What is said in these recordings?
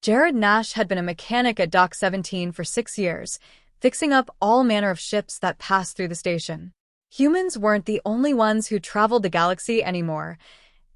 Jared Nash had been a mechanic at Dock 17 for 6 years, fixing up all manner of ships that passed through the station. Humans weren't the only ones who traveled the galaxy anymore.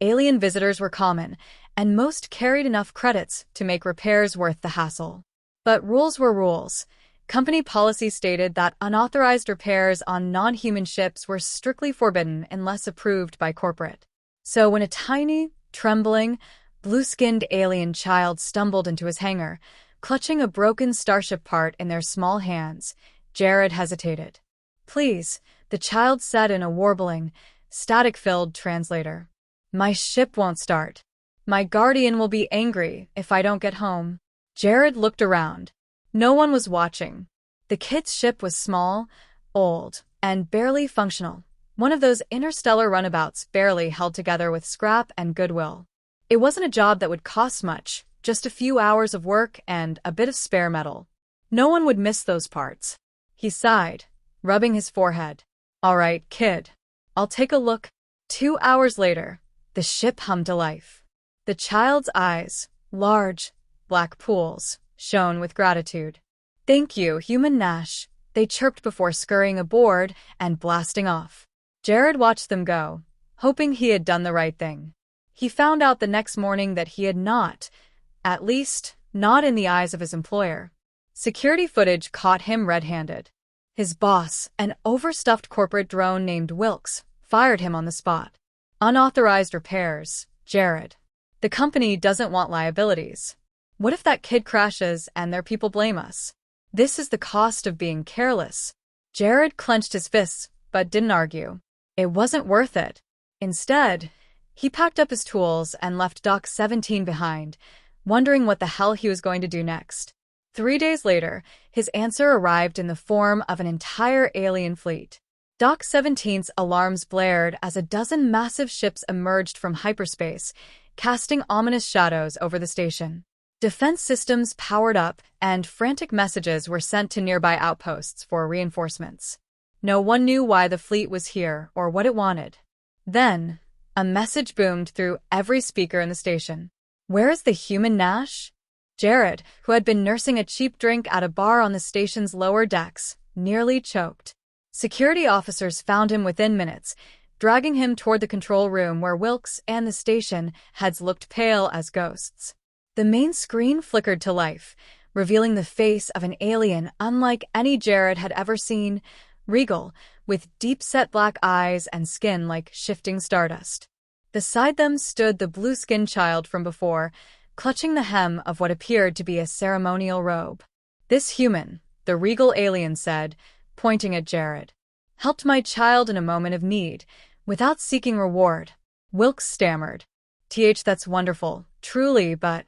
Alien visitors were common, and most carried enough credits to make repairs worth the hassle. But rules were rules. Company policy stated that unauthorized repairs on non-human ships were strictly forbidden unless approved by corporate. So when a tiny, trembling, blue-skinned alien child stumbled into his hangar, clutching a broken starship part in their small hands, Jared hesitated. "Please," the child said in a warbling, static-filled translator. "My ship won't start. My guardian will be angry if I don't get home." Jared looked around. No one was watching. The kid's ship was small, old, and barely functional. One of those interstellar runabouts barely held together with scrap and goodwill. It wasn't a job that would cost much, just a few hours of work and a bit of spare metal. No one would miss those parts. He sighed, rubbing his forehead. "All right, kid. I'll take a look." 2 hours later, the ship hummed to life. The child's eyes, large, black pools, shone with gratitude. "Thank you, Human Nash," they chirped before scurrying aboard and blasting off. Jared watched them go, hoping he had done the right thing. He found out the next morning that he had not, at least, not in the eyes of his employer. Security footage caught him red-handed. His boss, an overstuffed corporate drone named Wilkes, fired him on the spot. "Unauthorized repairs, Jared. The company doesn't want liabilities. What if that kid crashes and their people blame us? This is the cost of being careless." Jared clenched his fists, but didn't argue. It wasn't worth it. Instead, he packed up his tools and left Dock 17 behind, wondering what the hell he was going to do next. 3 days later, his answer arrived in the form of an entire alien fleet. Dock 17's alarms blared as a dozen massive ships emerged from hyperspace, casting ominous shadows over the station. Defense systems powered up, and frantic messages were sent to nearby outposts for reinforcements. No one knew why the fleet was here or what it wanted. Then, a message boomed through every speaker in the station. "Where is the Human Nash?" Jared, who had been nursing a cheap drink at a bar on the station's lower decks, nearly choked. Security officers found him within minutes, dragging him toward the control room where Wilkes and the station heads looked pale as ghosts. The main screen flickered to life, revealing the face of an alien unlike any Jared had ever seen, regal, with deep-set black eyes and skin like shifting stardust. Beside them stood the blue-skinned child from before, clutching the hem of what appeared to be a ceremonial robe. "This human," the regal alien said, pointing at Jared, "helped my child in a moment of need, without seeking reward." Wilkes stammered. That's wonderful, truly, but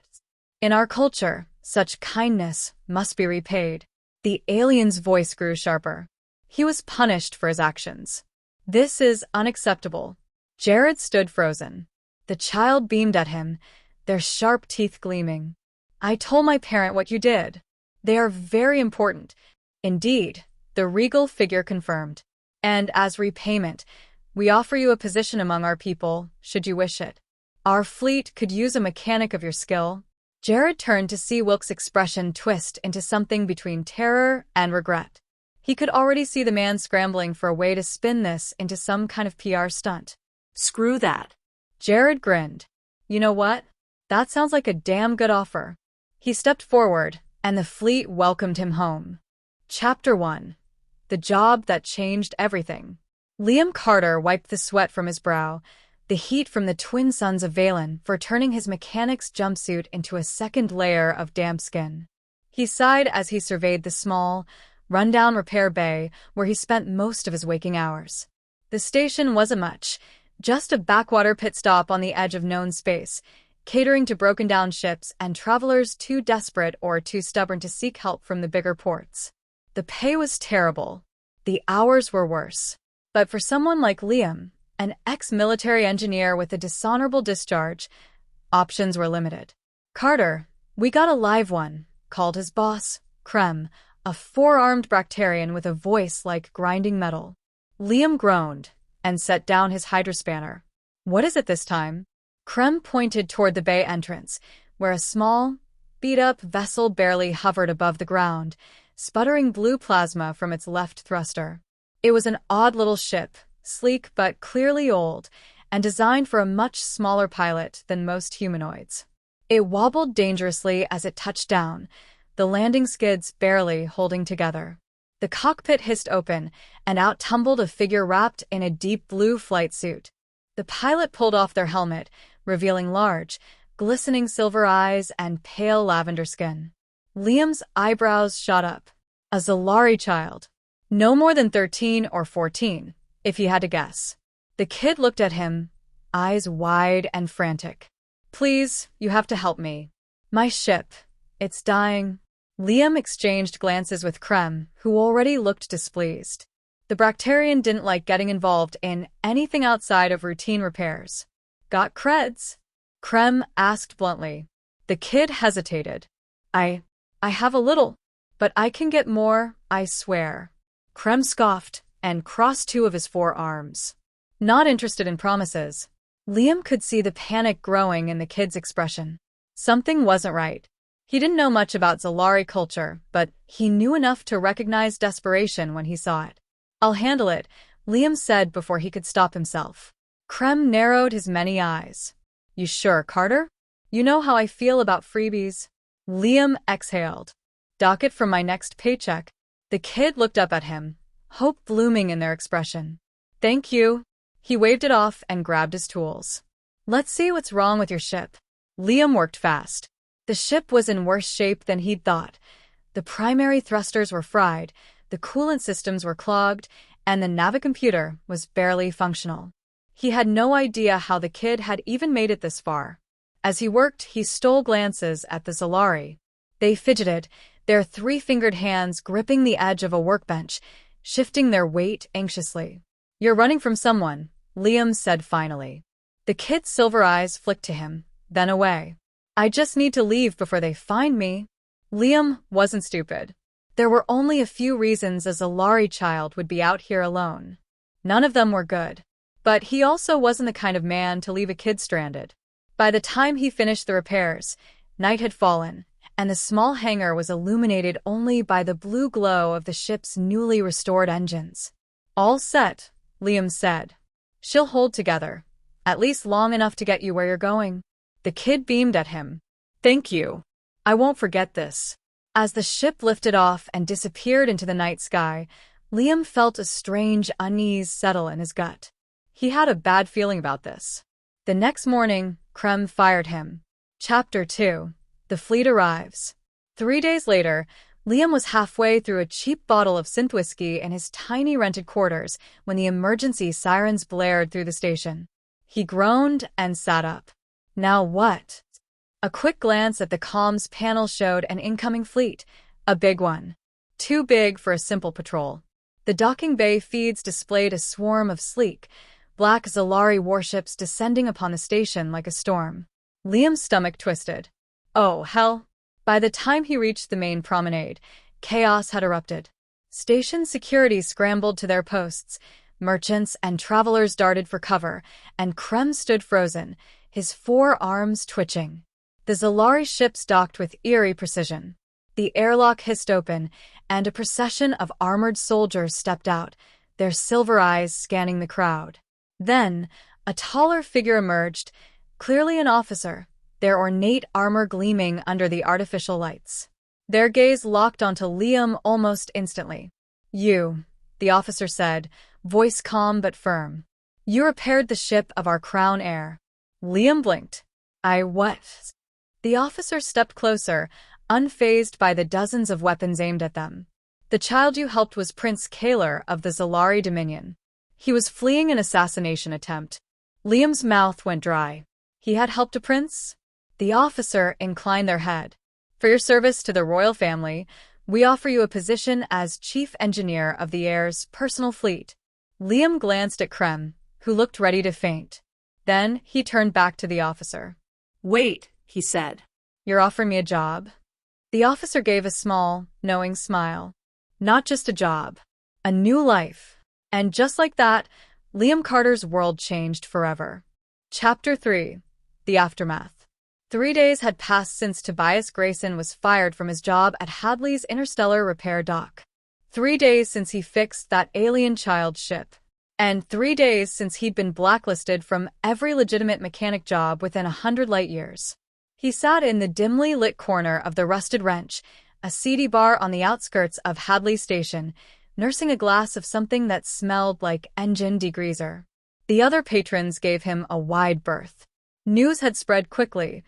in our culture, such kindness must be repaid." The alien's voice grew sharper. He was punished for his actions. "This is unacceptable." Jared stood frozen. The child beamed at him, their sharp teeth gleaming. "I told my parent what you did. They are very important." "Indeed," the regal figure confirmed. "And as repayment, we offer you a position among our people, should you wish it. Our fleet could use a mechanic of your skill." Jared turned to see Wilkes' expression twist into something between terror and regret. He could already see the man scrambling for a way to spin this into some kind of PR stunt. "Screw that." Jared grinned. "You know what? That sounds like a damn good offer." He stepped forward, and the fleet welcomed him home. Chapter 1. The Job That Changed Everything. Liam Carter wiped the sweat from his brow, the heat from the twin sons of Valen for turning his mechanic's jumpsuit into a second layer of damp skin. He sighed as he surveyed the small, run-down repair bay where he spent most of his waking hours. The station wasn't much, just a backwater pit stop on the edge of known space, catering to broken-down ships and travelers too desperate or too stubborn to seek help from the bigger ports. The pay was terrible. The hours were worse. But for someone like Liam, an ex-military engineer with a dishonorable discharge, options were limited. "Carter, we got a live one," called his boss, Krem, a four-armed Bractarian with a voice like grinding metal. Liam groaned and set down his hydrospanner. "What is it this time?" Krem pointed toward the bay entrance, where a small, beat-up vessel barely hovered above the ground, sputtering blue plasma from its left thruster. It was an odd little ship, sleek but clearly old, and designed for a much smaller pilot than most humanoids. It wobbled dangerously as it touched down, the landing skids barely holding together. The cockpit hissed open, and out tumbled a figure wrapped in a deep blue flight suit. The pilot pulled off their helmet, revealing large, glistening silver eyes and pale lavender skin. Liam's eyebrows shot up. A Zalari child. No more than 13 or 14, if he had to guess. The kid looked at him, eyes wide and frantic. "Please, you have to help me. My ship. It's dying." Liam exchanged glances with Krem, who already looked displeased. The Bractarian didn't like getting involved in anything outside of routine repairs. "Got creds?" Krem asked bluntly. The kid hesitated. I have a little, but I can get more, I swear." Krem scoffed and crossed two of his forearms. Not interested in promises. Liam could see the panic growing in the kid's expression. Something wasn't right. He didn't know much about Zalari culture, but he knew enough to recognize desperation when he saw it. "I'll handle it," Liam said before he could stop himself. Krem narrowed his many eyes. "You sure, Carter? You know how I feel about freebies." Liam exhaled. "Dock it from my next paycheck." The kid looked up at him, hope blooming in their expression. "Thank you." He waved it off and grabbed his tools. "Let's see what's wrong with your ship." Liam worked fast. The ship was in worse shape than he'd thought. The primary thrusters were fried, the coolant systems were clogged, and the navicomputer was barely functional. He had no idea how the kid had even made it this far. As he worked, he stole glances at the Zalari. They fidgeted, their three-fingered hands gripping the edge of a workbench, shifting their weight anxiously. "You're running from someone," Liam said finally. The kid's silver eyes flicked to him, then away. "I just need to leave before they find me." Liam wasn't stupid. There were only a few reasons a Zalari child would be out here alone. None of them were good. But he also wasn't the kind of man to leave a kid stranded. By the time he finished the repairs, night had fallen, and the small hangar was illuminated only by the blue glow of the ship's newly restored engines. "All set," Liam said. "She'll hold together, at least long enough to get you where you're going." The kid beamed at him. "Thank you. I won't forget this." As the ship lifted off and disappeared into the night sky, Liam felt a strange unease settle in his gut. He had a bad feeling about this. The next morning, Krem fired him. Chapter 2. The Fleet Arrives. 3 days later, Liam was halfway through a cheap bottle of synth whiskey in his tiny rented quarters when the emergency sirens blared through the station. He groaned and sat up. Now what? A quick glance at the comms panel showed an incoming fleet, a big one. Too big for a simple patrol. The docking bay feeds displayed a swarm of sleek, black Zalari warships descending upon the station like a storm. Liam's stomach twisted. Oh, hell. By the time he reached the main promenade, chaos had erupted. Station security scrambled to their posts, merchants and travelers darted for cover, and Krem stood frozen, his forearms twitching. The Zalari ships docked with eerie precision. The airlock hissed open, and a procession of armored soldiers stepped out, their silver eyes scanning the crowd. Then, a taller figure emerged, clearly an officer, their ornate armor gleaming under the artificial lights. Their gaze locked onto Liam almost instantly. "You," the officer said, voice calm but firm. "You repaired the ship of our crown heir." Liam blinked. "I what?" The officer stepped closer, unfazed by the dozens of weapons aimed at them. "The child you helped was Prince Kaler of the Zalari Dominion. He was fleeing an assassination attempt." Liam's mouth went dry. He had helped a prince? The officer inclined their head. "For your service to the royal family, we offer you a position as chief engineer of the heir's personal fleet." Liam glanced at Krem, who looked ready to faint. Then he turned back to the officer. "Wait," he said. "You're offering me a job?" The officer gave a small, knowing smile. "Not just a job. A new life." And just like that, Liam Carter's world changed forever. Chapter 3. The Aftermath. 3 days had passed since Tobias Grayson was fired from his job at Hadley's interstellar repair dock. 3 days since he fixed that alien child ship. And 3 days since he'd been blacklisted from every legitimate mechanic job within 100 light-years. He sat in the dimly lit corner of the Rusted Wrench, a seedy bar on the outskirts of Hadley Station, nursing a glass of something that smelled like engine degreaser. The other patrons gave him a wide berth. News had spread quickly.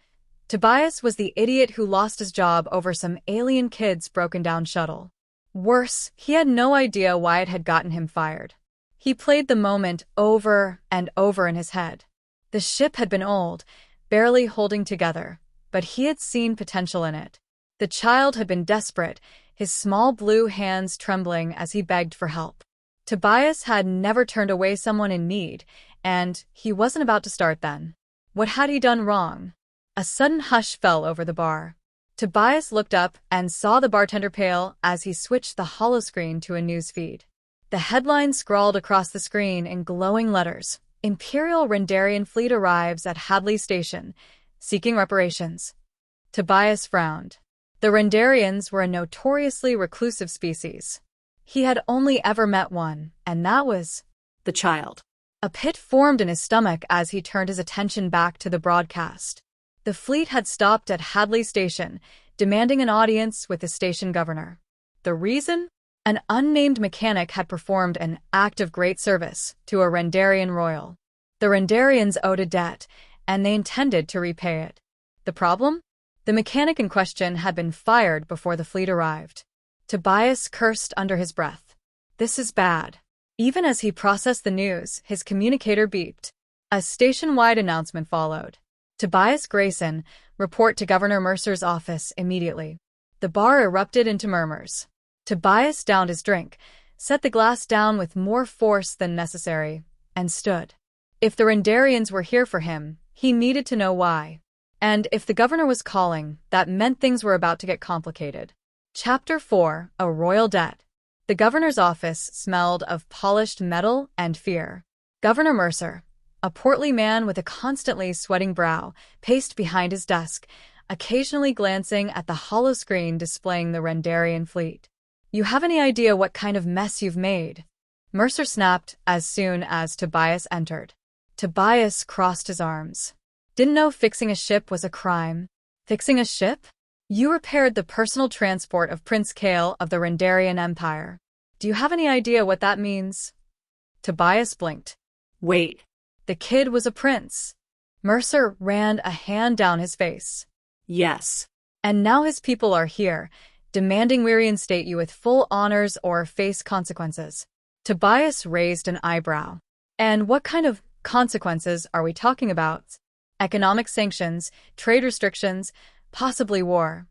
Tobias was the idiot who lost his job over some alien kid's broken-down shuttle. Worse, he had no idea why it had gotten him fired. He played the moment over and over in his head. The ship had been old, barely holding together, but he had seen potential in it. The child had been desperate, his small blue hands trembling as he begged for help. Tobias had never turned away someone in need, and he wasn't about to start then. What had he done wrong? A sudden hush fell over the bar. Tobias looked up and saw the bartender pale as he switched the holoscreen to a news feed. The headline scrawled across the screen in glowing letters: Imperial Rendarian Fleet arrives at Hadley Station, seeking reparations. Tobias frowned. The Rendarians were a notoriously reclusive species. He had only ever met one, and that was the child. A pit formed in his stomach as he turned his attention back to the broadcast. The fleet had stopped at Hadley Station, demanding an audience with the station governor. The reason? An unnamed mechanic had performed an act of great service to a Rendarian royal. The Rendarians owed a debt, and they intended to repay it. The problem? The mechanic in question had been fired before the fleet arrived. Tobias cursed under his breath. This is bad. Even as he processed the news, his communicator beeped. A station-wide announcement followed. Tobias Grayson, report to Governor Mercer's office immediately. The bar erupted into murmurs. Tobias downed his drink, set the glass down with more force than necessary, and stood. If the Rendarians were here for him, he needed to know why. And if the governor was calling, that meant things were about to get complicated. Chapter 4: A Royal Debt. The governor's office smelled of polished metal and fear. Governor Mercer, a portly man with a constantly sweating brow, paced behind his desk, occasionally glancing at the holoscreen displaying the Rendarian fleet. You have any idea what kind of mess you've made? Mercer snapped as soon as Tobias entered. Tobias crossed his arms. Didn't know fixing a ship was a crime. Fixing a ship? You repaired the personal transport of Prince Kale of the Rendarian Empire. Do you have any idea what that means? Tobias blinked. Wait. The kid was a prince. Mercer ran a hand down his face. Yes. And now his people are here, demanding we reinstate you with full honors or face consequences. Tobias raised an eyebrow. And what kind of consequences are we talking about? Economic sanctions, trade restrictions, possibly war.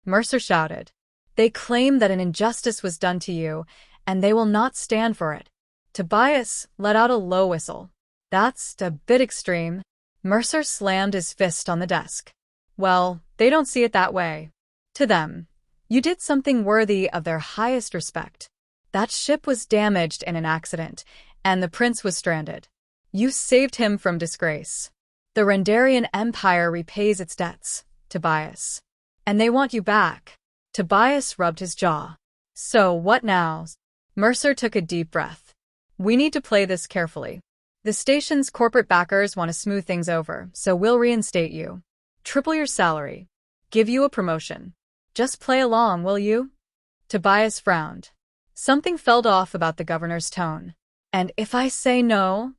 Mercer shouted. They claim that an injustice was done to you, and they will not stand for it. Tobias let out a low whistle. That's a bit extreme. Mercer slammed his fist on the desk. Well, they don't see it that way. To them, you did something worthy of their highest respect. That ship was damaged in an accident, and the prince was stranded. You saved him from disgrace. The Rendarian Empire repays its debts, Tobias. And they want you back. Tobias rubbed his jaw. So what now? Mercer took a deep breath. We need to play this carefully. The station's corporate backers want to smooth things over, so we'll reinstate you. Triple your salary. Give you a promotion. Just play along, will you? Tobias frowned. Something felt off about the governor's tone. And if I say no?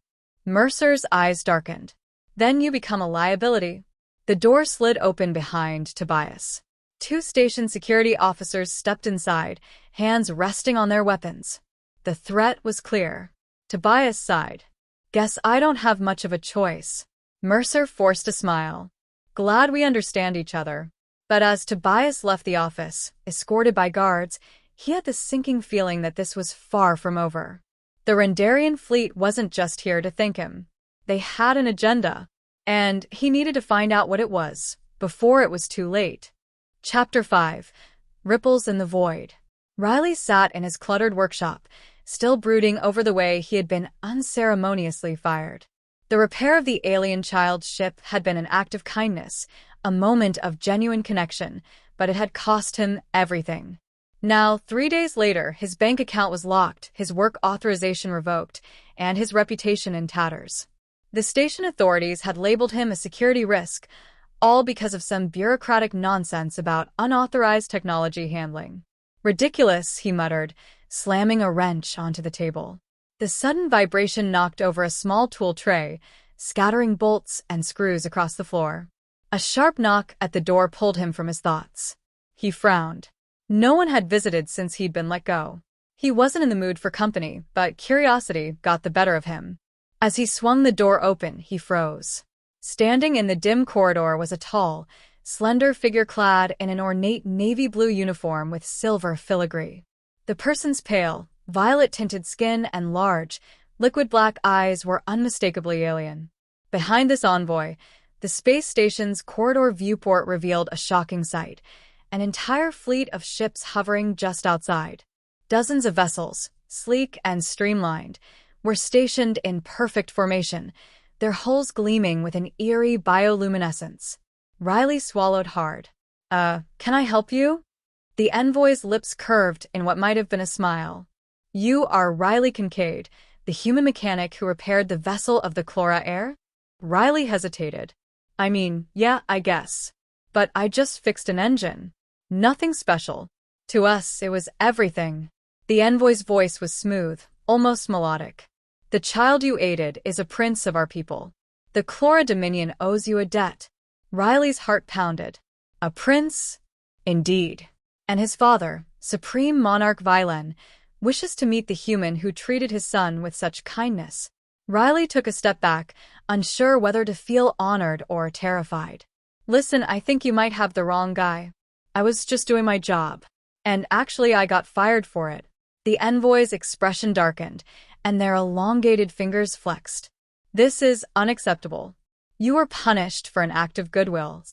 Mercer's eyes darkened. Then you become a liability. The door slid open behind Tobias. 2 station security officers stepped inside, hands resting on their weapons. The threat was clear. Tobias sighed. Guess I don't have much of a choice. Mercer forced a smile. Glad we understand each other. But as Tobias left the office, escorted by guards, he had the sinking feeling that this was far from over. The Rendarian fleet wasn't just here to thank him. They had an agenda, and he needed to find out what it was, before it was too late. Chapter 5: Ripples in the Void. Riley sat in his cluttered workshop, still brooding over the way he had been unceremoniously fired. The repair of the alien child's ship had been an act of kindness, a moment of genuine connection, but it had cost him everything. Now, 3 days later, his bank account was locked, his work authorization revoked, and his reputation in tatters. The station authorities had labeled him a security risk, all because of some bureaucratic nonsense about unauthorized technology handling. Ridiculous, he muttered, slamming a wrench onto the table. The sudden vibration knocked over a small tool tray, scattering bolts and screws across the floor. A sharp knock at the door pulled him from his thoughts. He frowned. No one had visited since he'd been let go. He wasn't in the mood for company, but curiosity got the better of him. As he swung the door open, he froze. Standing in the dim corridor was a tall, slender figure clad in an ornate navy blue uniform with silver filigree. The person's pale, violet-tinted skin and large, liquid black eyes were unmistakably alien. Behind this envoy, the space station's corridor viewport revealed a shocking sight, an entire fleet of ships hovering just outside. Dozens of vessels, sleek and streamlined, were stationed in perfect formation, their hulls gleaming with an eerie bioluminescence. Riley swallowed hard. Can I help you?" The envoy's lips curved in what might have been a smile. "You are Riley Kincaid, the human mechanic who repaired the vessel of the Clora Air?" Riley hesitated. "I mean, yeah, I guess. But I just fixed an engine. Nothing special. To us, it was everything." The envoy's voice was smooth, almost melodic. "The child you aided is a prince of our people. The Clora Dominion owes you a debt." Riley's heart pounded. A prince? Indeed. And his father, Supreme Monarch Vilen, wishes to meet the human who treated his son with such kindness. Riley took a step back, unsure whether to feel honored or terrified. "Listen, I think you might have the wrong guy. I was just doing my job. And actually I got fired for it." The envoy's expression darkened, and their elongated fingers flexed. "This is unacceptable. You were punished for an act of goodwill."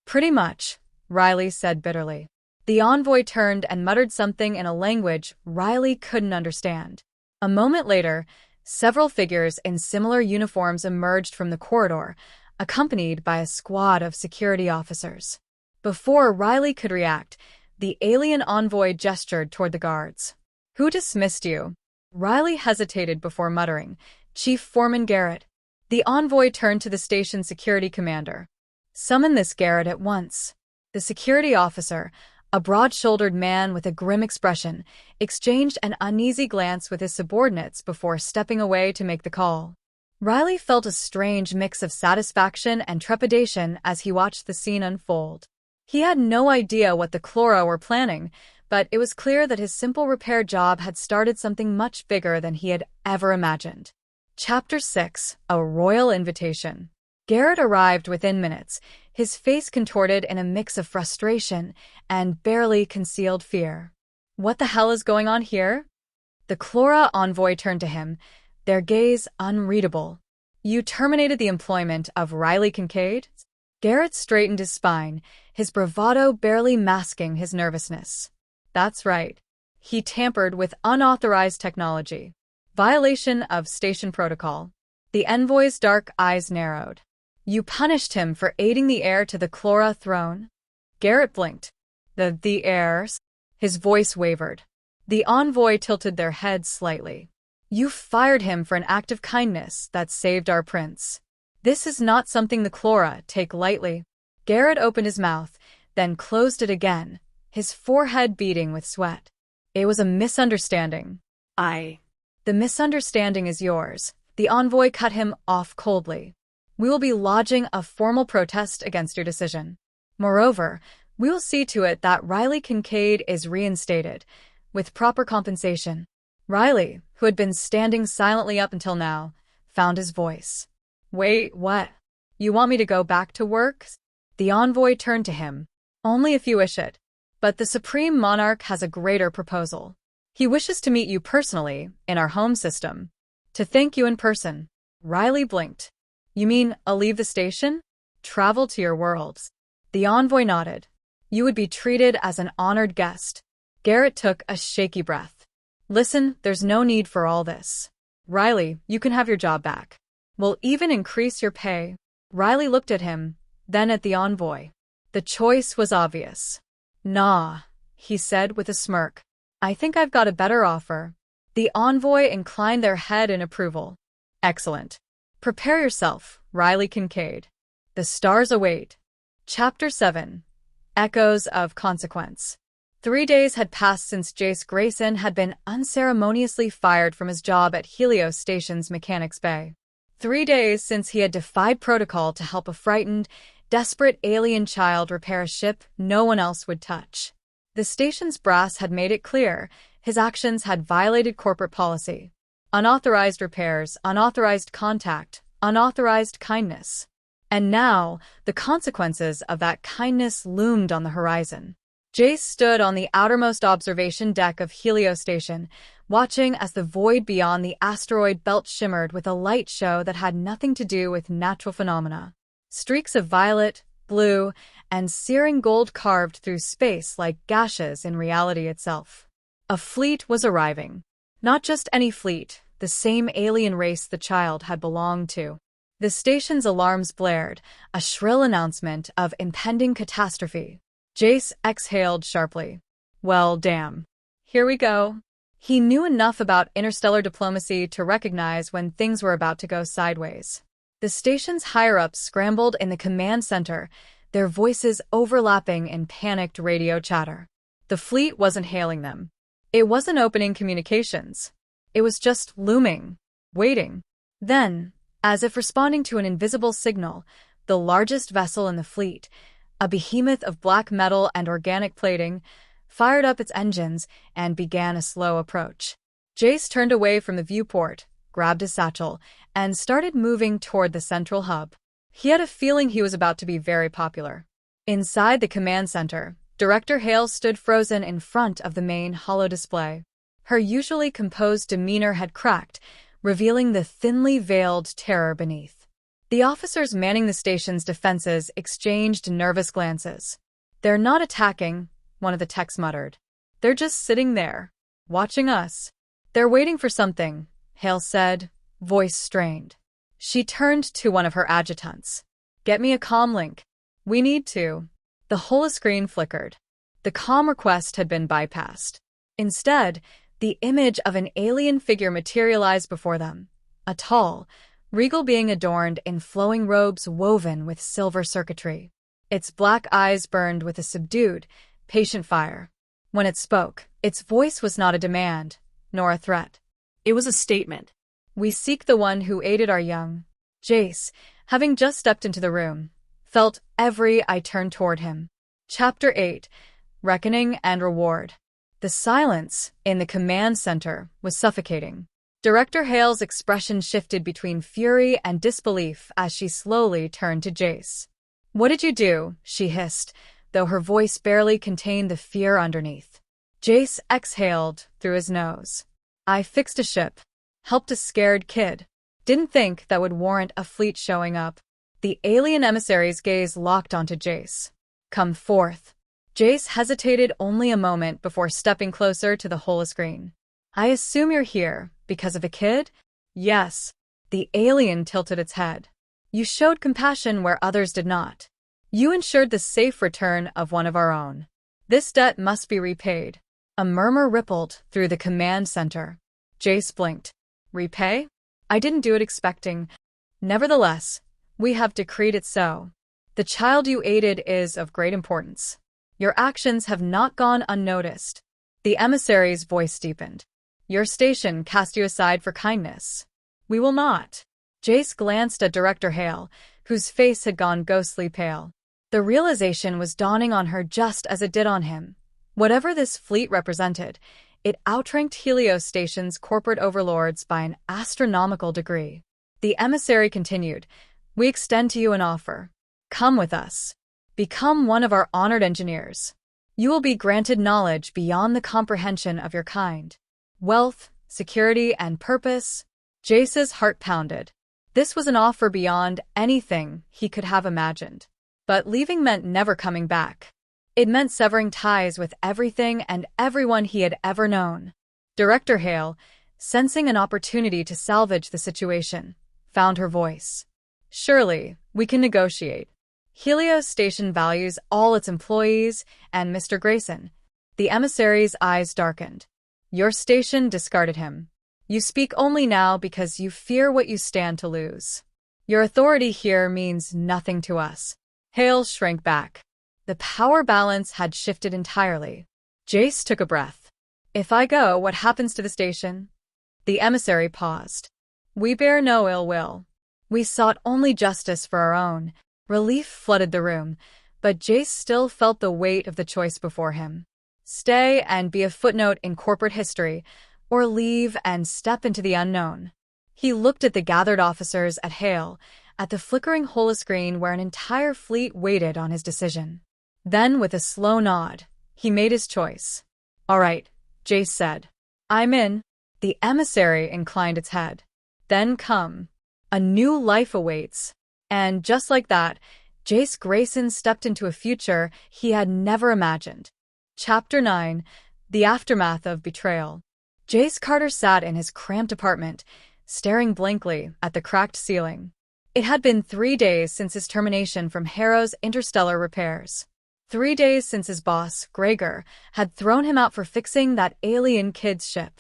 "Pretty much," Riley said bitterly. The envoy turned and muttered something in a language Riley couldn't understand. A moment later, several figures in similar uniforms emerged from the corridor, accompanied by a squad of security officers. Before Riley could react, the alien envoy gestured toward the guards. "Who dismissed you?" Riley hesitated before muttering, "Chief Foreman Garrett." The envoy turned to the station security commander. "Summon this Garrett at once." The security officer, a broad-shouldered man with a grim expression, exchanged an uneasy glance with his subordinates before stepping away to make the call. Riley felt a strange mix of satisfaction and trepidation as he watched the scene unfold. He had no idea what the Clora were planning, but it was clear that his simple repair job had started something much bigger than he had ever imagined. Chapter 6: A Royal Invitation. Garrett arrived within minutes, his face contorted in a mix of frustration and barely concealed fear. "What the hell is going on here?" The Clora envoy turned to him, their gaze unreadable. "You terminated the employment of Riley Kincaid?" Garrett straightened his spine, his bravado barely masking his nervousness. "That's right. He tampered with unauthorized technology. Violation of station protocol." The envoy's dark eyes narrowed. "You punished him for aiding the heir to the Clora throne?" Garrett blinked. The heirs?" His voice wavered. The envoy tilted their head slightly. "You fired him for an act of kindness that saved our prince. This is not something the Clora take lightly." Garrett opened his mouth, then closed it again, his forehead beading with sweat. "It was a misunderstanding." "The misunderstanding is yours." The envoy cut him off coldly. "We will be lodging a formal protest against your decision. Moreover, we will see to it that Riley Kincaid is reinstated, with proper compensation." Riley, who had been standing silently up until now, found his voice. "Wait, what? You want me to go back to work?" The envoy turned to him. "Only if you wish it. But the Supreme Monarch has a greater proposal. He wishes to meet you personally, in our home system. To thank you in person." Riley blinked. "You mean I'll leave the station? Travel to your worlds?" The envoy nodded. "You would be treated as an honored guest." Garrett took a shaky breath. "Listen, there's no need for all this. Riley, you can have your job back. We'll even increase your pay." Riley looked at him, then at the envoy. The choice was obvious. "Nah," he said with a smirk. "I think I've got a better offer." The envoy inclined their head in approval. "Excellent. Prepare yourself, Riley Kincaid. The stars await." Chapter 7. Echoes of Consequence. 3 days had passed since Jace Grayson had been unceremoniously fired from his job at Helios Station's Mechanics Bay. 3 days since he had defied protocol to help a frightened, desperate alien child repair a ship no one else would touch. The station's brass had made it clear his actions had violated corporate policy. Unauthorized repairs, unauthorized contact, unauthorized kindness. And now, the consequences of that kindness loomed on the horizon. Jace stood on the outermost observation deck of Helios Station, watching as the void beyond the asteroid belt shimmered with a light show that had nothing to do with natural phenomena. Streaks of violet, blue, and searing gold carved through space like gashes in reality itself. A fleet was arriving. Not just any fleet, the same alien race the child had belonged to. The station's alarms blared, a shrill announcement of impending catastrophe. Jace exhaled sharply. Well, damn. Here we go. He knew enough about interstellar diplomacy to recognize when things were about to go sideways. The station's higher-ups scrambled in the command center, their voices overlapping in panicked radio chatter. The fleet wasn't hailing them. It wasn't opening communications. It was just looming, waiting. Then, as if responding to an invisible signal, the largest vessel in the fleet, a behemoth of black metal and organic plating, fired up its engines and began a slow approach. Jace turned away from the viewport, grabbed his satchel, and started moving toward the central hub. He had a feeling he was about to be very popular. Inside the command center, Director Hale stood frozen in front of the main holo display. Her usually composed demeanor had cracked, revealing the thinly veiled terror beneath. The officers manning the station's defenses exchanged nervous glances. "They're not attacking," one of the techs muttered. "They're just sitting there, watching us." "They're waiting for something," Hale said, voice strained. She turned to one of her adjutants. "Get me a comm link. We need to." The holoscreen flickered. The comm request had been bypassed. Instead, the image of an alien figure materialized before them, a tall, regal being adorned in flowing robes woven with silver circuitry. Its black eyes burned with a subdued, patient fire. When it spoke, its voice was not a demand, nor a threat. It was a statement. "We seek the one who aided our young." Jace, having just stepped into the room, felt every eye turn toward him. Chapter 8. Reckoning and Reward. The silence in the command center was suffocating. Director Hale's expression shifted between fury and disbelief as she slowly turned to Jace. "What did you do?" she hissed, though her voice barely contained the fear underneath. Jace exhaled through his nose. "I fixed a ship. Helped a scared kid. Didn't think that would warrant a fleet showing up." The alien emissary's gaze locked onto Jace. "Come forth." Jace hesitated only a moment before stepping closer to the holoscreen. "I assume you're here because of a kid?" "Yes." The alien tilted its head. "You showed compassion where others did not. You ensured the safe return of one of our own. This debt must be repaid." A murmur rippled through the command center. Jace blinked. "Repay? I didn't do it expecting. Nevertheless, we have decreed it so. The child you aided is of great importance. Your actions have not gone unnoticed." The emissary's voice deepened. "Your station cast you aside for kindness. We will not." Jace glanced at Director Hale, whose face had gone ghostly pale. The realization was dawning on her just as it did on him. Whatever this fleet represented, it outranked Helios Station's corporate overlords by an astronomical degree. The emissary continued, "We extend to you an offer. Come with us. Become one of our honored engineers. You will be granted knowledge beyond the comprehension of your kind. Wealth, security, and purpose." Jace's heart pounded. This was an offer beyond anything he could have imagined. But leaving meant never coming back. It meant severing ties with everything and everyone he had ever known. Director Hale, sensing an opportunity to salvage the situation, found her voice. "Surely, we can negotiate." Helios Station values all its employees, and Mr. Grayson. The emissary's eyes darkened. Your station discarded him. You speak only now because you fear what you stand to lose. Your authority here means nothing to us. Hale shrank back. The power balance had shifted entirely. Jace took a breath. If I go, what happens to the station? The emissary paused. We bear no ill will. We sought only justice for our own. Relief flooded the room, but Jace still felt the weight of the choice before him. Stay and be a footnote in corporate history, or leave and step into the unknown. He looked at the gathered officers, at Hale, at the flickering holoscreen where an entire fleet waited on his decision. Then, with a slow nod, he made his choice. All right, Jace said. I'm in. The emissary inclined its head. Then come. A new life awaits. And just like that, Jace Grayson stepped into a future he had never imagined. Chapter 9. The Aftermath of Betrayal. Jace Carter sat in his cramped apartment, staring blankly at the cracked ceiling. It had been 3 days since his termination from Harrow's Interstellar Repairs. 3 days since his boss, Gregor, had thrown him out for fixing that alien kid's ship.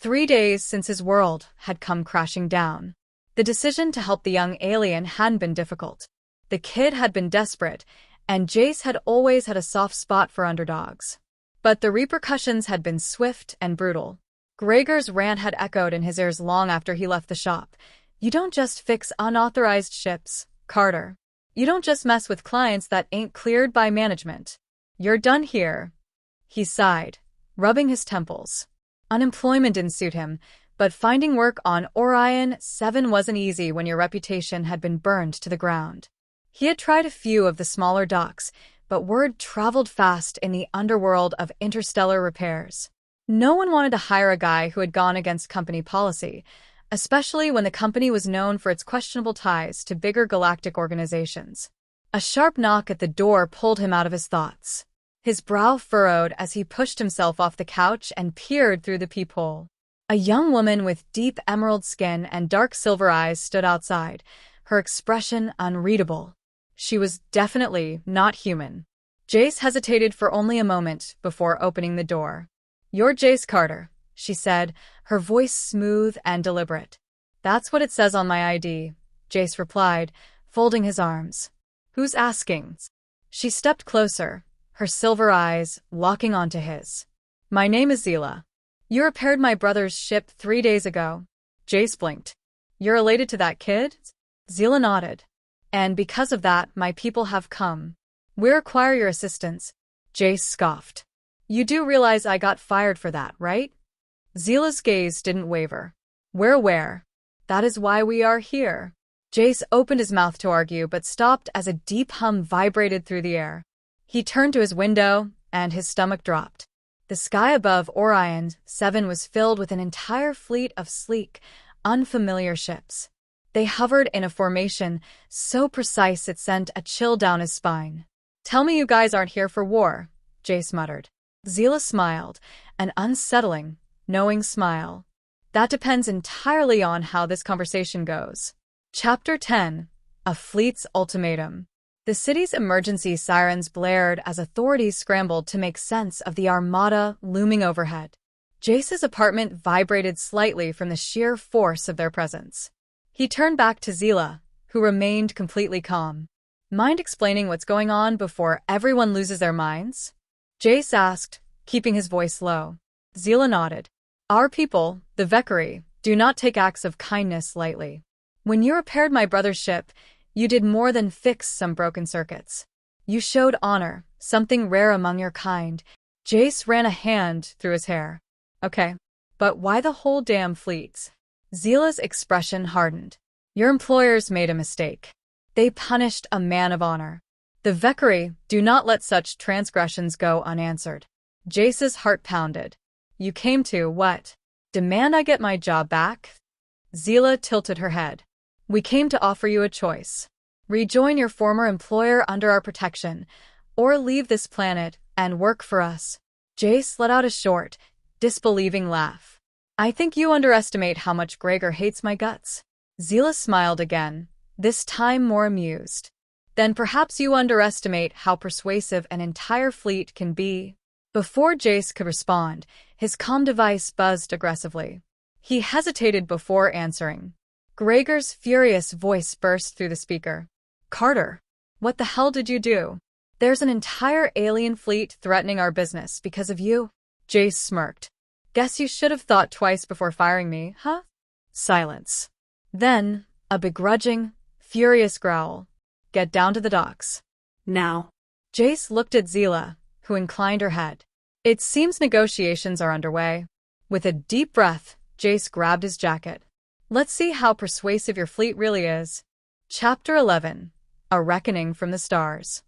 3 days since his world had come crashing down. The decision to help the young alien hadn't been difficult. The kid had been desperate, and Jace had always had a soft spot for underdogs. But the repercussions had been swift and brutal. Gregor's rant had echoed in his ears long after he left the shop. You don't just fix unauthorized ships, Carter. You don't just mess with clients that ain't cleared by management. You're done here. He sighed, rubbing his temples. Unemployment didn't suit him, but finding work on Orion 7 wasn't easy when your reputation had been burned to the ground. He had tried a few of the smaller docks, but word traveled fast in the underworld of interstellar repairs. No one wanted to hire a guy who had gone against company policy, especially when the company was known for its questionable ties to bigger galactic organizations. A sharp knock at the door pulled him out of his thoughts. His brow furrowed as he pushed himself off the couch and peered through the peephole. A young woman with deep emerald skin and dark silver eyes stood outside, her expression unreadable. She was definitely not human. Jace hesitated for only a moment before opening the door. You're Jace Carter, she said, her voice smooth and deliberate. That's what it says on my ID, Jace replied, folding his arms. Who's asking? She stepped closer, her silver eyes locking onto his. My name is Zila. You repaired my brother's ship 3 days ago. Jace blinked. You're related to that kid? Zila nodded. And because of that, my people have come. We require your assistance. Jace scoffed. You do realize I got fired for that, right? Zila's gaze didn't waver. We're aware. That is why we are here. Jace opened his mouth to argue but stopped as a deep hum vibrated through the air. He turned to his window, and his stomach dropped. The sky above Orion 7 was filled with an entire fleet of sleek, unfamiliar ships. They hovered in a formation so precise it sent a chill down his spine. Tell me you guys aren't here for war, Jace muttered. Zila smiled, an unsettling, knowing smile. That depends entirely on how this conversation goes. Chapter 10. A Fleet's Ultimatum. The city's emergency sirens blared as authorities scrambled to make sense of the armada looming overhead. Jace's apartment vibrated slightly from the sheer force of their presence. He turned back to Zila, who remained completely calm. Mind explaining what's going on before everyone loses their minds? Jace asked, keeping his voice low. Zila nodded. Our people, the Vekari, do not take acts of kindness lightly. When you repaired my brother's ship, you did more than fix some broken circuits. You showed honor, something rare among your kind. Jace ran a hand through his hair. Okay, but why the whole damn fleet? Zila's expression hardened. Your employers made a mistake. They punished a man of honor. The Vekari do not let such transgressions go unanswered. Jace's heart pounded. You came to, what? Demand I get my job back? Zila tilted her head. We came to offer you a choice. Rejoin your former employer under our protection, or leave this planet and work for us. Jace let out a short, disbelieving laugh. I think you underestimate how much Gregor hates my guts. Zila smiled again, this time more amused. Then perhaps you underestimate how persuasive an entire fleet can be. Before Jace could respond, his comm device buzzed aggressively. He hesitated before answering. Gregor's furious voice burst through the speaker. Carter, what the hell did you do? There's an entire alien fleet threatening our business because of you. Jace smirked. Guess you should have thought twice before firing me, huh? Silence. Then, a begrudging, furious growl. Get down to the docks. Now. Jace looked at Zila, who inclined her head. It seems negotiations are underway. With a deep breath, Jace grabbed his jacket. Let's see how persuasive your fleet really is. Chapter 11. A Reckoning from the Stars.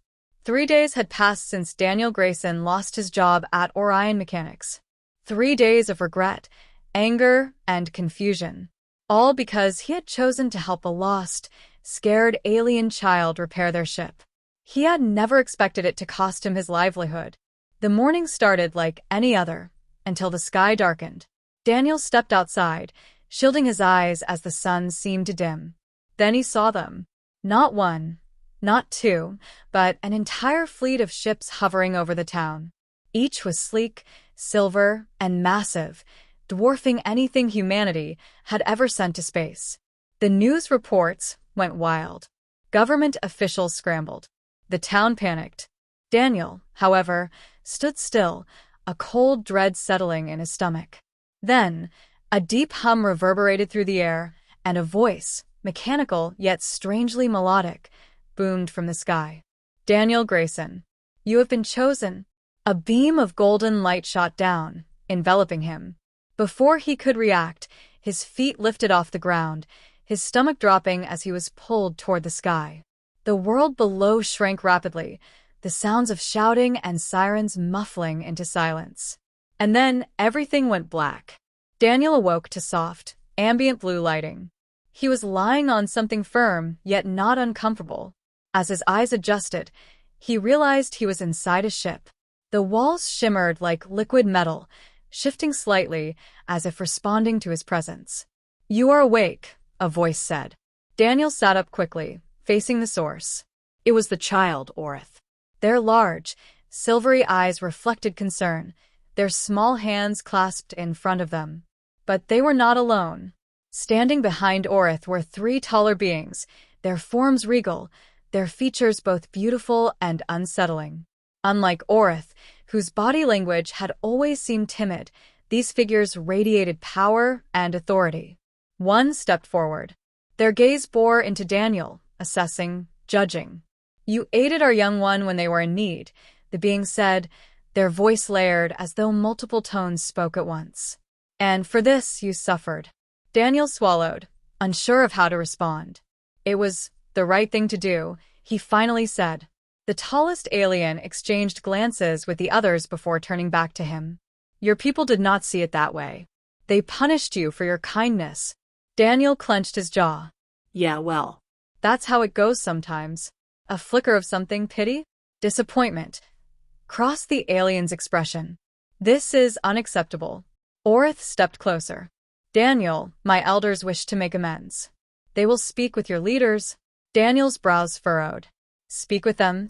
3 days had passed since Daniel Grayson lost his job at Orion Mechanics. 3 days of regret, anger, and confusion. All because he had chosen to help a lost, scared alien child repair their ship. He had never expected it to cost him his livelihood. The morning started like any other, until the sky darkened. Daniel stepped outside, shielding his eyes as the sun seemed to dim. Then he saw them. Not one, not two, but an entire fleet of ships hovering over the town. Each was sleek, silver, and massive, dwarfing anything humanity had ever sent to space. The news reports went wild. Government officials scrambled. The town panicked. Daniel, however, stood still, a cold dread settling in his stomach. Then, a deep hum reverberated through the air, and a voice, mechanical yet strangely melodic, boomed from the sky. Daniel Grayson, you have been chosen. A beam of golden light shot down, enveloping him. Before he could react, his feet lifted off the ground, his stomach dropping as he was pulled toward the sky. The world below shrank rapidly, the sounds of shouting and sirens muffling into silence. And then everything went black. Daniel awoke to soft, ambient blue lighting. He was lying on something firm, yet not uncomfortable. As his eyes adjusted, he realized he was inside a ship. The walls shimmered like liquid metal, shifting slightly, as if responding to his presence. You are awake, a voice said. Daniel sat up quickly, facing the source. It was the child, Orith. Their large, silvery eyes reflected concern, their small hands clasped in front of them. But they were not alone. Standing behind Orith were 3 taller beings, their forms regal, their features both beautiful and unsettling. Unlike Orith, whose body language had always seemed timid, these figures radiated power and authority. One stepped forward. Their gaze bore into Daniel, assessing, judging. You aided our young one when they were in need, the being said, their voice layered as though multiple tones spoke at once. And for this you suffered. Daniel swallowed, unsure of how to respond. It was the right thing to do, he finally said. The tallest alien exchanged glances with the others before turning back to him. Your people did not see it that way. They punished you for your kindness. Daniel clenched his jaw. Yeah, well. That's how it goes sometimes. A flicker of something, pity? Disappointment. Crossed the alien's expression. This is unacceptable. Orith stepped closer. Daniel, my elders wish to make amends. They will speak with your leaders. Daniel's brows furrowed. Speak with them?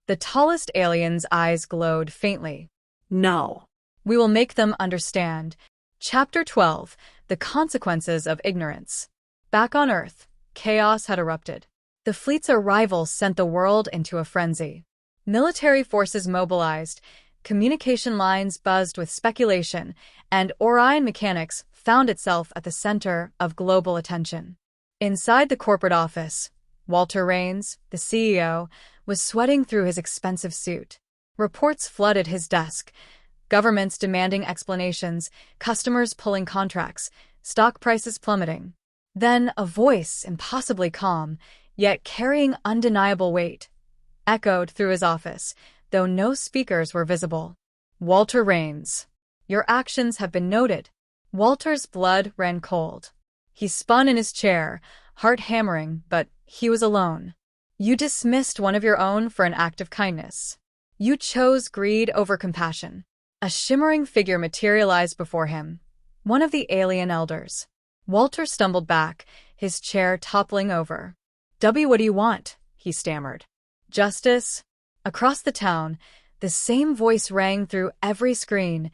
The tallest alien's eyes glowed faintly. No. We will make them understand. Chapter 12. The Consequences of Ignorance. Back on Earth, chaos had erupted. The fleet's arrival sent the world into a frenzy. Military forces mobilized, communication lines buzzed with speculation, and Orion Mechanics found itself at the center of global attention. Inside the corporate office, Walter Raines, the CEO, was sweating through his expensive suit. Reports flooded his desk, governments demanding explanations, customers pulling contracts, stock prices plummeting. Then a voice, impossibly calm, yet carrying undeniable weight, echoed through his office, though no speakers were visible. Walter Raines, your actions have been noted. Walter's blood ran cold. He spun in his chair, heart hammering, but he was alone. You dismissed one of your own for an act of kindness. You chose greed over compassion. A shimmering figure materialized before him, one of the alien elders. Walter stumbled back, his chair toppling over. What do you want? He stammered. Justice? Across the town, the same voice rang through every screen,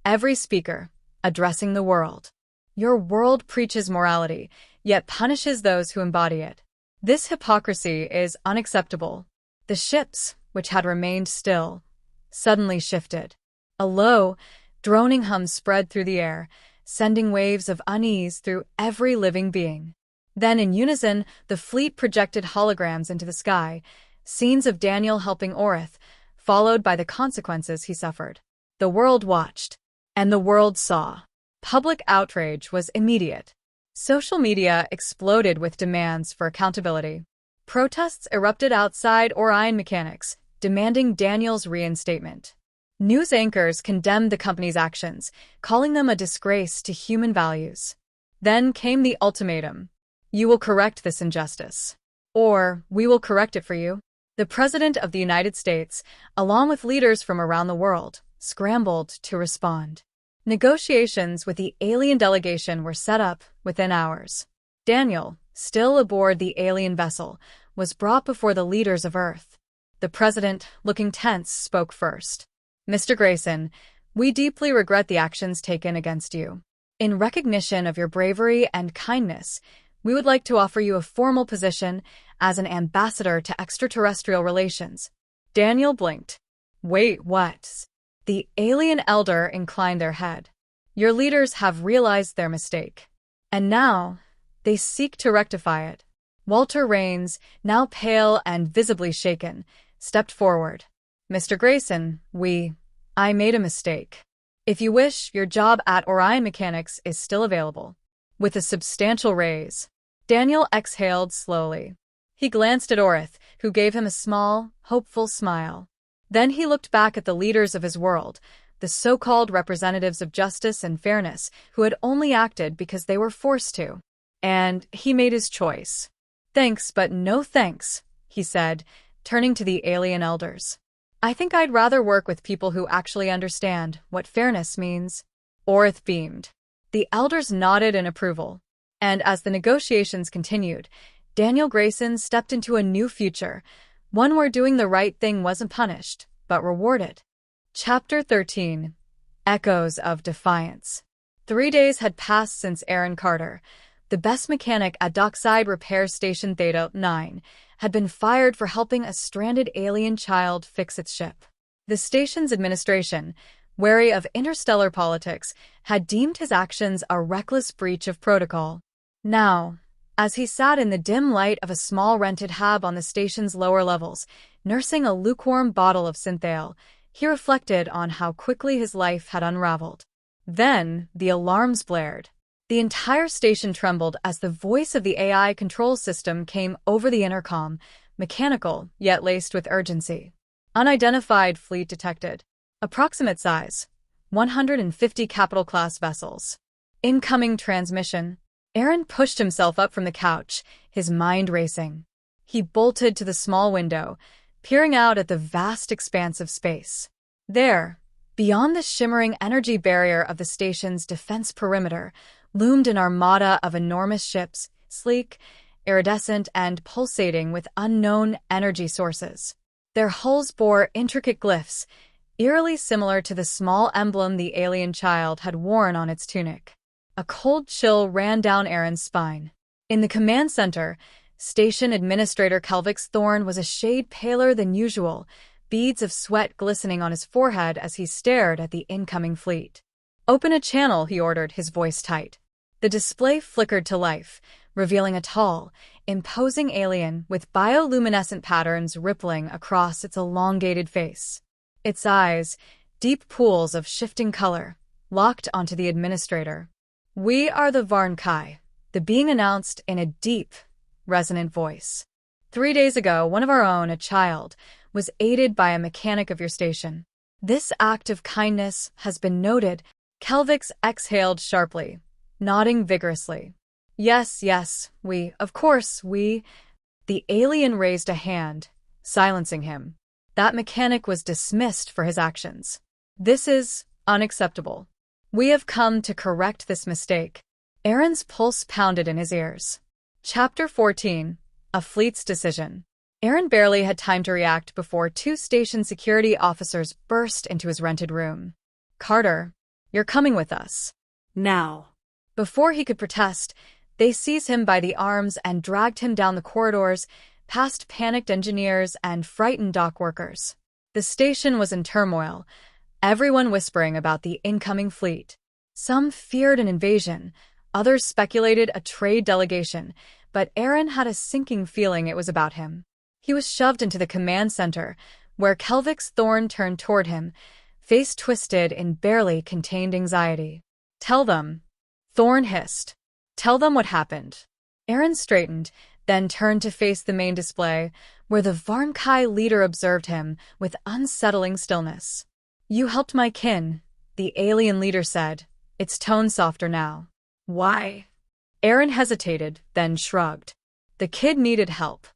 every speaker, addressing the world. Your world preaches morality, yet punishes those who embody it. This hypocrisy is unacceptable. The ships, which had remained still, suddenly shifted. A low, droning hum spread through the air, sending waves of unease through every living being. Then, in unison, the fleet projected holograms into the sky, scenes of Daniel helping Orith, followed by the consequences he suffered. The world watched, and the world saw. Public outrage was immediate. Social media exploded with demands for accountability. Protests erupted outside Orion Mechanics, demanding Daniel's reinstatement. News anchors condemned the company's actions, calling them a disgrace to human values. Then came the ultimatum. You will correct this injustice. Or we will correct it for you. The President of the United States, along with leaders from around the world, scrambled to respond. Negotiations with the alien delegation were set up within hours. Daniel, still aboard the alien vessel, was brought before the leaders of Earth. The president, looking tense, spoke first. Mr. Grayson, we deeply regret the actions taken against you. In recognition of your bravery and kindness, we would like to offer you a formal position as an ambassador to extraterrestrial relations. Daniel blinked. Wait, what? The alien elder inclined their head. Your leaders have realized their mistake. And now, they seek to rectify it. Walter Raines, now pale and visibly shaken, stepped forward. Mr. Grayson, I made a mistake. If you wish, your job at Orion Mechanics is still available. With a substantial raise. Daniel exhaled slowly. He glanced at Orith, who gave him a small, hopeful smile. Then he looked back at the leaders of his world, the so-called representatives of justice and fairness who had only acted because they were forced to. And he made his choice. Thanks, but no thanks, he said, turning to the alien elders. I think I'd rather work with people who actually understand what fairness means. Orith beamed. The elders nodded in approval. And as the negotiations continued, Daniel Grayson stepped into a new future, one where doing the right thing wasn't punished, but rewarded. Chapter 13. Echoes of Defiance. 3 days had passed since Aaron Carter, the best mechanic at Dockside Repair Station Theta 9, had been fired for helping a stranded alien child fix its ship. The station's administration, wary of interstellar politics, had deemed his actions a reckless breach of protocol. Now, as he sat in the dim light of a small rented hab on the station's lower levels, nursing a lukewarm bottle of synthale, he reflected on how quickly his life had unraveled. Then, the alarms blared. The entire station trembled as the voice of the AI control system came over the intercom, mechanical, yet laced with urgency. Unidentified fleet detected. Approximate size, 150 capital-class vessels. Incoming transmission. Aaron pushed himself up from the couch, his mind racing. He bolted to the small window, peering out at the vast expanse of space. There, beyond the shimmering energy barrier of the station's defense perimeter, loomed an armada of enormous ships, sleek, iridescent, and pulsating with unknown energy sources. Their hulls bore intricate glyphs, eerily similar to the small emblem the alien child had worn on its tunic. A cold chill ran down Aaron's spine. In the command center, Station Administrator Kelvix Thorne was a shade paler than usual, beads of sweat glistening on his forehead as he stared at the incoming fleet. Open a channel, he ordered, his voice tight. The display flickered to life, revealing a tall, imposing alien with bioluminescent patterns rippling across its elongated face. Its eyes, deep pools of shifting color, locked onto the administrator. We are the Varnkai, the being announced in a deep, resonant voice. 3 days ago, one of our own, a child, was aided by a mechanic of your station. This act of kindness has been noted. Kelvix exhaled sharply, nodding vigorously. Yes, of course, we. The alien raised a hand, silencing him. That mechanic was dismissed for his actions. This is unacceptable. We have come to correct this mistake. Aaron's pulse pounded in his ears. Chapter 14. A Fleet's Decision. Aaron barely had time to react before two station security officers burst into his rented room. "Carter, you're coming with us." Now. Before he could protest, they seized him by the arms and dragged him down the corridors, past panicked engineers and frightened dock workers. The station was in turmoil, everyone whispering about the incoming fleet. Some feared an invasion, others speculated a trade delegation, but Aaron had a sinking feeling it was about him. He was shoved into the command center, where Kelvick's Thorne turned toward him, face twisted in barely contained anxiety. "Tell them," Thorne hissed. "Tell them what happened." Aaron straightened, then turned to face the main display, where the Varnkai leader observed him with unsettling stillness. "You helped my kin," the alien leader said, its tone softer now. Why? Aaron hesitated, then shrugged. "The kid needed help.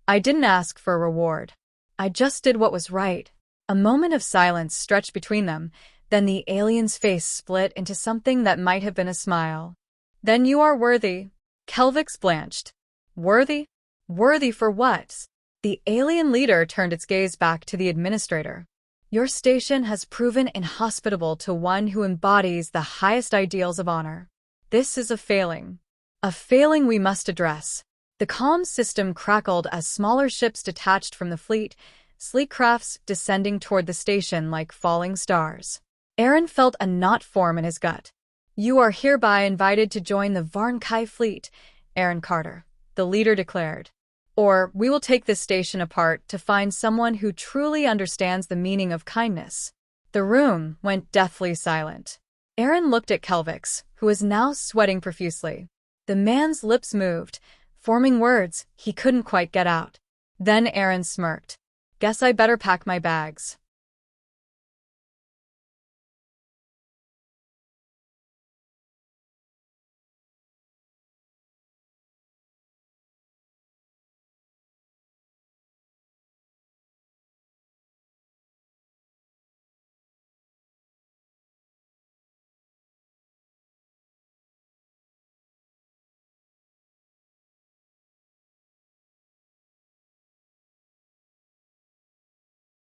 I didn't ask for a reward. I just did what was right." A moment of silence stretched between them, then the alien's face split into something that might have been a smile. "Then you are worthy." Kelvick's blanched. "Worthy? Worthy for what?" The alien leader turned its gaze back to the administrator. "Your station has proven inhospitable to one who embodies the highest ideals of honor. This is a failing. A failing we must address." The comms system crackled as smaller ships detached from the fleet, sleek crafts descending toward the station like falling stars. Aaron felt a knot form in his gut. "You are hereby invited to join the Varnkai fleet, Aaron Carter," the leader declared. "Or we will take this station apart to find someone who truly understands the meaning of kindness." The room went deathly silent. Aaron looked at Kelvick's, who was now sweating profusely. The man's lips moved, forming words he couldn't quite get out. Then Aaron smirked. "Guess I better pack my bags."